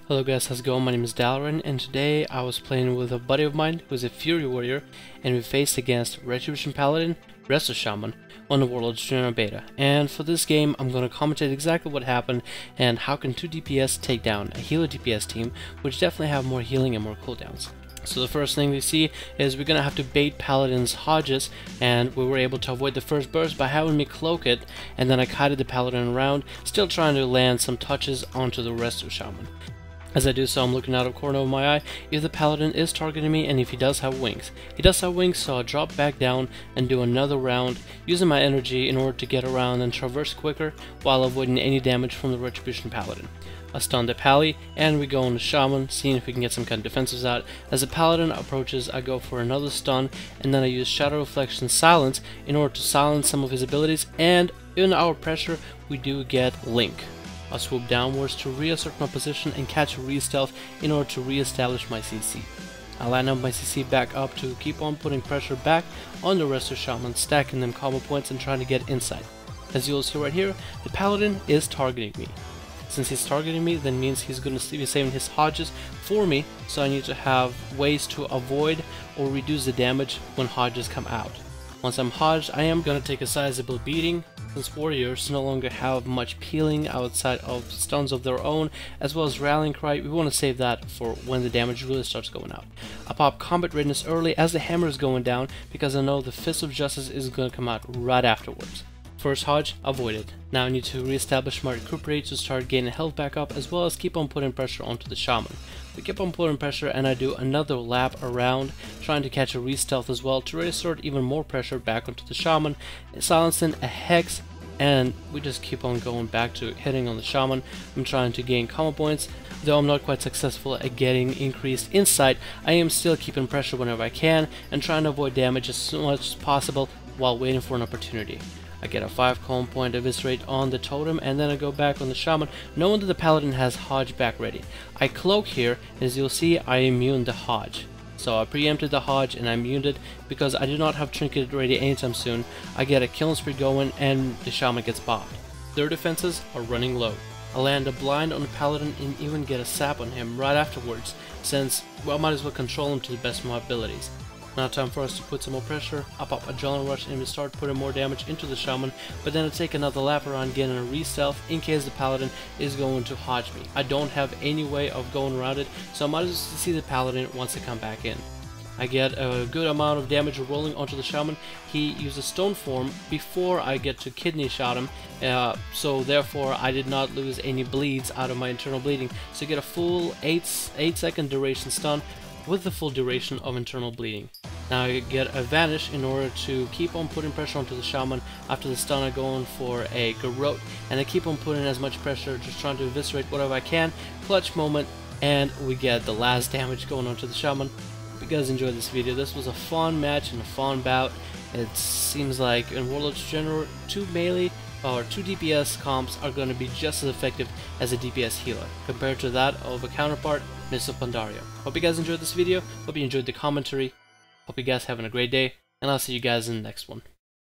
Hello guys, how's it going? My name is Dalaran, and today I was playing with a buddy of mine who is a Fury Warrior, and we faced against Retribution Paladin, Resto Shaman, on the Warlords Draenor Beta. And for this game, I'm going to commentate exactly what happened and how can 2 DPS take down a healer DPS team, which definitely have more healing and more cooldowns. So the first thing we see is we're going to have to bait Paladin's Hodges, and we were able to avoid the first burst by having me cloak it, and then I kited the Paladin around, still trying to land some touches onto the Resto Shaman. As I do so, I'm looking out of the corner of my eye if the Paladin is targeting me and if he does have wings. He does have wings, so I'll drop back down and do another round, using my energy in order to get around and traverse quicker while avoiding any damage from the Retribution Paladin. I stun the Pally, and we go on the Shaman, seeing if we can get some kind of defensives out. As the Paladin approaches, I go for another stun, and then I use Shadow Reflection Silence in order to silence some of his abilities, and in our pressure, we do get Link. I'll swoop downwards to reassert my position and catch a re-stealth in order to re-establish my CC. I line up my CC back up to keep on putting pressure back on the Resto Shaman, stacking them combo points and trying to get inside. As you'll see right here, the Paladin is targeting me. Since he's targeting me, that means he's going to be saving his Hodges for me, so I need to have ways to avoid or reduce the damage when Hodges come out. Once I'm Hodged, I am going to take a sizable beating, since warriors no longer have much peeling outside of stuns of their own, as well as rallying cry. We want to save that for when the damage really starts going out. I pop combat readiness early as the hammer is going down, because I know the Fist of Justice is going to come out right afterwards. First Hodge, avoided. Now I need to reestablish my recuperate to start gaining health back up, as well as keep on putting pressure onto the Shaman. We keep on putting pressure, and I do another lap around, trying to catch a re-stealth as well to reassert even more pressure back onto the Shaman, silencing a Hex, and we just keep on going back to hitting on the Shaman. I'm trying to gain combo points. Though I'm not quite successful at getting increased insight, I am still keeping pressure whenever I can, and trying to avoid damage as much as possible while waiting for an opportunity. I get a 5 column point eviscerate on the totem, and then I go back on the Shaman, knowing that the Paladin has Hodge back ready. I cloak here, and as you'll see, I immune the Hodge. So I preempted the Hodge and I immuned it because I do not have Trinket ready anytime soon. I get a killing spree going, and the Shaman gets popped. Their defenses are running low. I land a blind on the Paladin and even get a sap on him right afterwards, since, well, I might as well control him to the best of my abilities. Now time for us to put some more pressure. I pop Adrenaline Rush and we start putting more damage into the Shaman, but then I take another lap around getting a re-stealth in case the Paladin is going to Hodge me. I don't have any way of going around it, so I might as well see the Paladin once I come back in. I get a good amount of damage rolling onto the Shaman. He uses Stoneform before I get to kidney shot him, so therefore I did not lose any bleeds out of my internal bleeding, so you get a full 8 second duration stun with the full duration of internal bleeding. Now I get a Vanish in order to keep on putting pressure onto the Shaman. After the stun, I go in for a Garrote, and I keep on putting as much pressure, just trying to eviscerate whatever I can. Clutch moment, and we get the last damage going onto the Shaman. Hope you guys enjoyed this video. This was a fun match and a fun bout. It seems like in Warlords Draenor, 2 melee or 2 DPS comps are going to be just as effective as a DPS healer, compared to that of a counterpart, Mr. Pandaria. Hope you guys enjoyed this video. Hope you enjoyed the commentary. Hope you guys having a great day, and I'll see you guys in the next one.